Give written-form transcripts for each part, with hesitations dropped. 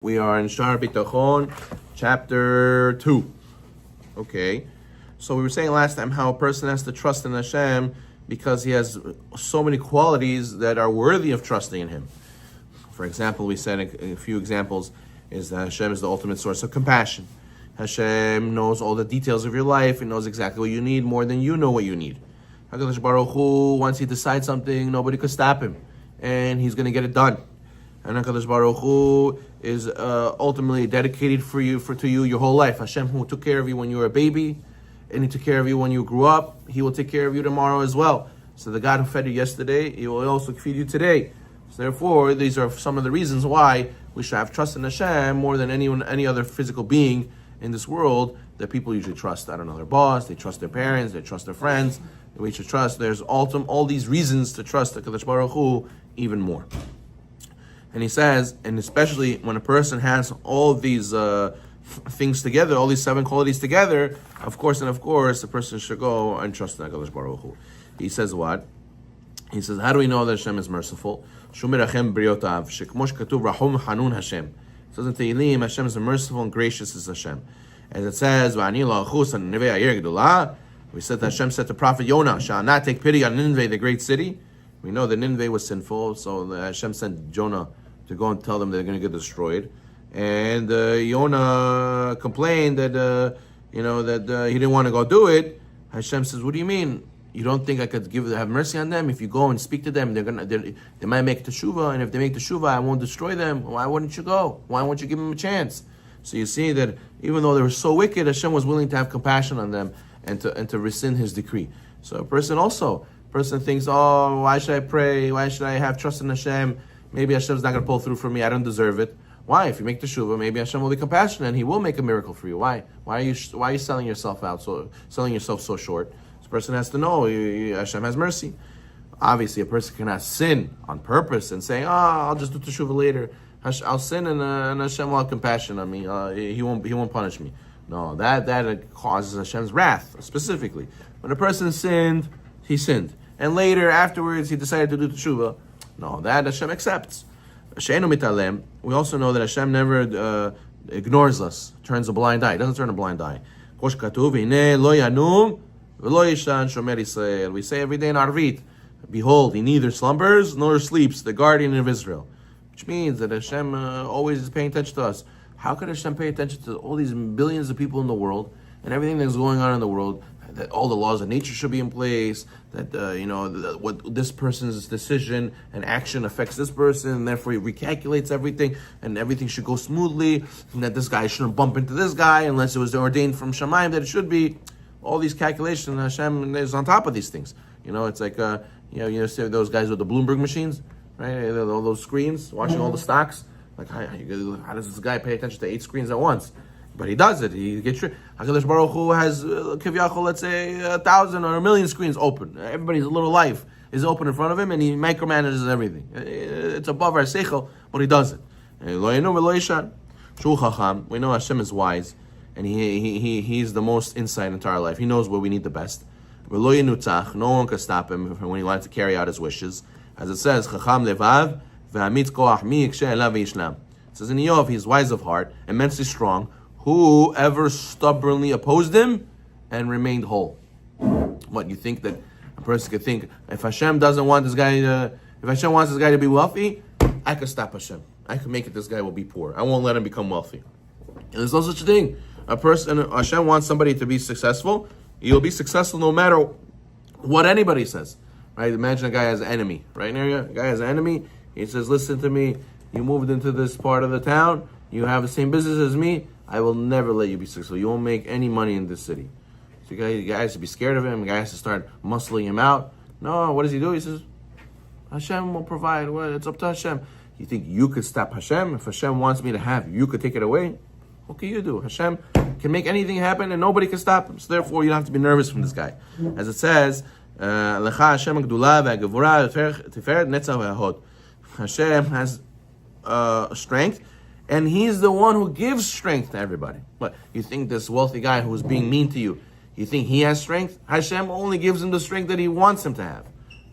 We are in Shar Bitachon, chapter 2. Okay, so we were saying last time how a person has to trust in Hashem because he has so many qualities that are worthy of trusting in him. For example, we said a few examples is that Hashem is the ultimate source of compassion. Hashem knows all the details of your life. He knows exactly what you need more than you know what you need. HaKadosh Baruch Hu, once he decides something, nobody could stop him, and he's going to get it done. And HaKadosh Baruch Hu is ultimately dedicated to you your whole life. Hashem, who took care of you when you were a baby, and he took care of you when you grew up, he will take care of you tomorrow as well. So the God who fed you yesterday, he will also feed you today. So therefore, these are some of the reasons why we should have trust in Hashem more than any other physical being in this world that people usually trust. I don't know, their boss, they trust their parents, they trust their friends. We should trust. There's all these reasons to trust the HaKadosh Baruch Hu even more. And he says, and especially when a person has all these things together, all these 7 qualities together, of course, the person should go and trust in HaKadosh Baruch Hu. He says what? He says, how do we know that Hashem is merciful? Shumirachem briotav, shekmosh katuv rahum hanun Hashem. It says in Tehillim, Hashem is merciful and gracious is Hashem. As it says, V'ani la'achus an Nineveh ayir gedulah. We said that Hashem said to Prophet Yonah, shall not take pity on Nineveh, the great city. We know that Nineveh was sinful, so Hashem sent Jonah to go and tell them they're going to get destroyed. And Yonah complained that he didn't want to go do it. Hashem says, "What do you mean? You don't think I could have mercy on them? If you go and speak to them, they might make teshuvah, and if they make teshuvah, I won't destroy them. Why wouldn't you go? Why won't you give them a chance?" So you see that even though they were so wicked, Hashem was willing to have compassion on them and to rescind His decree. So a person thinks, "Oh, why should I pray? Why should I have trust in Hashem? Maybe Hashem's not going to pull through for me. I don't deserve it." Why? If you make teshuvah, maybe Hashem will be compassionate and He will make a miracle for you. Why? Why are you selling yourself so short? This person has to know Hashem has mercy. Obviously, a person cannot sin on purpose and say, I'll just do teshuvah later. I'll sin and Hashem will have compassion on me. He won't punish me. No, that causes Hashem's wrath specifically. When a person sinned, he sinned, and later afterwards he decided to do teshuvah. No, that Hashem accepts. We also know that Hashem never ignores us, turns a blind eye. He doesn't turn a blind eye. We say every day in Arvit, behold, he neither slumbers nor sleeps, the guardian of Israel. Which means that Hashem always is paying attention to us. How could Hashem pay attention to all these billions of people in the world and everything that's going on in the world? That all the laws of nature should be in place, that what this person's decision and action affects this person, and therefore he recalculates everything, and everything should go smoothly, and that this guy shouldn't bump into this guy unless it was ordained from Shamayim that it should be. All these calculations, Hashem is on top of these things. It's like see those guys with the Bloomberg machines, right? All those screens, watching all the stocks. Like how does this guy pay attention to 8 screens at once? But he does it. He gets sure. HaKadosh Baruch Hu has Kivyachol, let's say 1,000 or 1,000,000 screens open. Everybody's little life is open in front of him, and he micromanages everything. It's above our seichel, but he does it. We know Hashem is wise, and he's the most insight into our life. He knows what we need the best. No one can stop him when he wants to carry out his wishes. As it says, Chacham levav ve'amitz koach mi yikshe elav v'yishlam. It says in Eov, he's wise of heart, immensely strong. Whoever stubbornly opposed him and remained whole. What, you think that a person could think, if Hashem doesn't want this guy if Hashem wants this guy to be wealthy, I could stop Hashem. I could make it this guy will be poor. I won't let him become wealthy. And there's no such thing. Hashem wants somebody to be successful. He'll be successful no matter what anybody says. Right? Imagine a guy has an enemy. Right, Neria? A guy has an enemy. He says, listen to me. You moved into this part of the town. You have the same business as me. I will never let you be successful. You won't make any money in this city. So the guy has to be scared of him. The guy has to start muscling him out. No, what does he do? He says, Hashem will provide. Well, it's up to Hashem. You think you could stop Hashem? If Hashem wants me to have, you could take it away? What can you do? Hashem can make anything happen and nobody can stop him. So therefore, you don't have to be nervous from this guy. As it says, Hashem has strength. And He's the one who gives strength to everybody. But you think this wealthy guy who is being mean to you, you think he has strength? Hashem only gives him the strength that He wants him to have.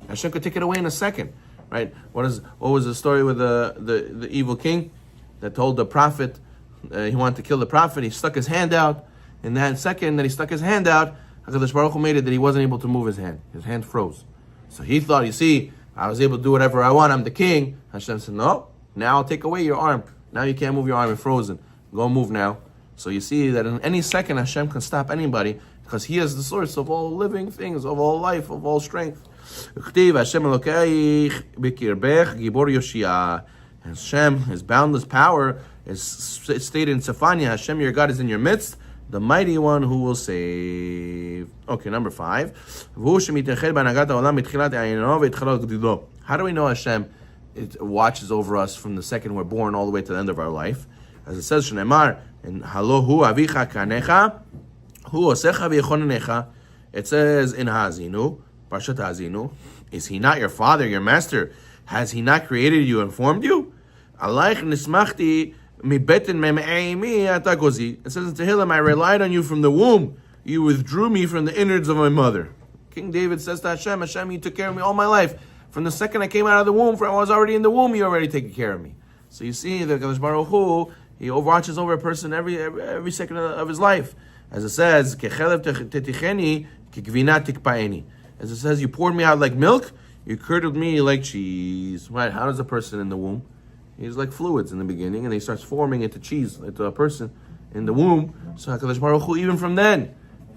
Hashem could take it away in a second, right? What was the story with the evil king? that told the prophet he wanted to kill the prophet. He stuck his hand out. In that second that he stuck his hand out, HaKadosh Baruch Hu made it that he wasn't able to move his hand. His hand froze. So he thought, you see, I was able to do whatever I want. I'm the king. Hashem said, no, now I'll take away your arm. Now you can't move your arm. It's frozen. Go move now. So you see that in any second, Hashem can stop anybody because He is the source of all living things, of all life, of all strength. Hashem, His boundless power is stated in Zephaniah. Hashem, your God, is in your midst, the mighty one who will save. Okay, number 5. How do we know Hashem watches over us from the second we're born all the way to the end of our life? As it says, Shneimar, in Halohu avicha kanecha, hu osecha v'yechonenecha. It says in Ha'azinu, Parshat Ha'azinu, is He not your father, your master? Has He not created you and formed you? Alaych nismachti mi beten me'eimi atagozi. It says in Tehillim, I relied on you from the womb. You withdrew me from the innards of my mother. King David says to Hashem, Hashem, you took care of me all my life. From the second I came out of the womb, I was already in the womb, you already taken care of me. So you see that HaKadosh Baruch Hu, He watches over a person every second of his life. As it says, as it says, you poured me out like milk, you curdled me like cheese. Right? How does a person in the womb? He's like fluids in the beginning, and he starts forming into cheese, into a person in the womb. So HaKadosh Baruch Hu, even from then,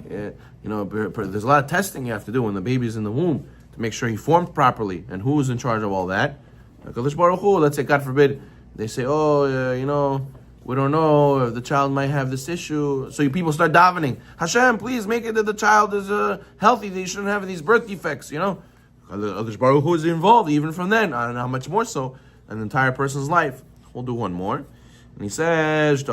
there's a lot of testing you have to do when the baby's in the womb to make sure he formed properly. And who is in charge of all that? HaKadosh Baruch Hu. Let's say, God forbid, they say, we don't know if the child might have this issue. So people start davening, Hashem, please make it that the child is healthy, they shouldn't have these birth defects, HaKadosh Baruch Hu is involved even from then. I don't know how much more so an entire person's life. We'll do one more. And he says,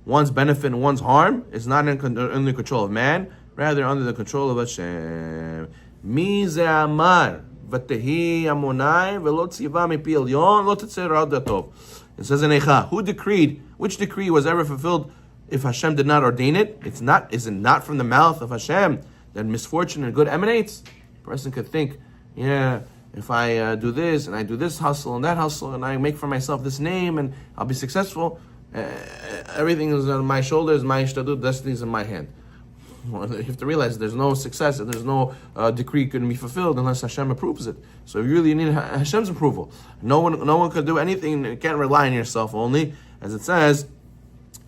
one's benefit and one's harm is not under the control of man, rather under the control of Hashem. Mi ze'amar v'tehi amonai v'lo tziva mipi elyon lo tetzeh ra'ad datov. It says in Eicha, who decreed, which decree was ever fulfilled if Hashem did not ordain it? Is it not from the mouth of Hashem that misfortune and good emanates? A person could think, if I do this, and I do this hustle and that hustle, and I make for myself this name, and I'll be successful, everything is on my shoulders, my ishtadut, destiny's in my hand. Well, you have to realize there's no success and there's no decree can be fulfilled unless Hashem approves it. So you really need Hashem's approval. No one could do anything. You can't rely on yourself only. As it says,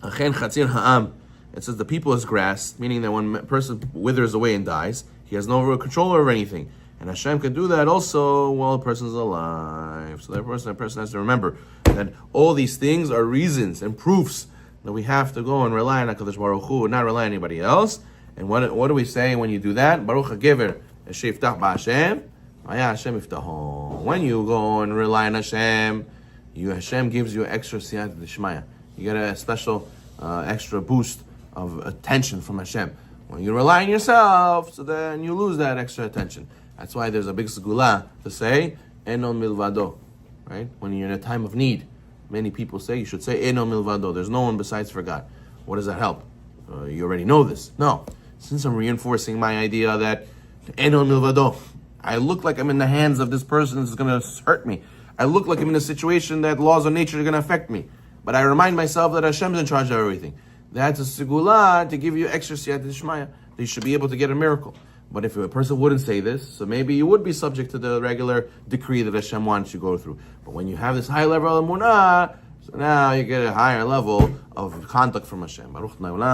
Achen chatzir ha'am. It says the people is grass, meaning that when a person withers away and dies, he has no control over anything. And Hashem can do that also while a person's alive. So that person has to remember that all these things are reasons and proofs that we have to go and rely on HaKadosh Baruch Hu, not rely on anybody else. And what do we say when you do that? Baruch HaGever, Sheftach Ba'Hashem, Maya Hashem Iftaho. When you go and rely on Hashem, Hashem gives you extra siyat d'shmaya. You get a special extra boost of attention from Hashem. When you rely on yourself, so then you lose that extra attention. That's why there's a big segula to say, Enon milvado. Right? When you're in a time of need, many people say you should say Enon milvado. There's no one besides for God. What does that help? You already know this. No. Since I'm reinforcing my idea that Enon milvado, I look like I'm in the hands of this person that's going to hurt me. I look like I'm in a situation that laws of nature are going to affect me. But I remind myself that Hashem's in charge of everything. That's a segula to give you extra siyat d'shmaya. That you should be able to get a miracle. But if a person wouldn't say this, so maybe you would be subject to the regular decree that Hashem wants you to go through. But when you have this high level of emunah, so now you get a higher level of contact from Hashem. Baruch Na'olam.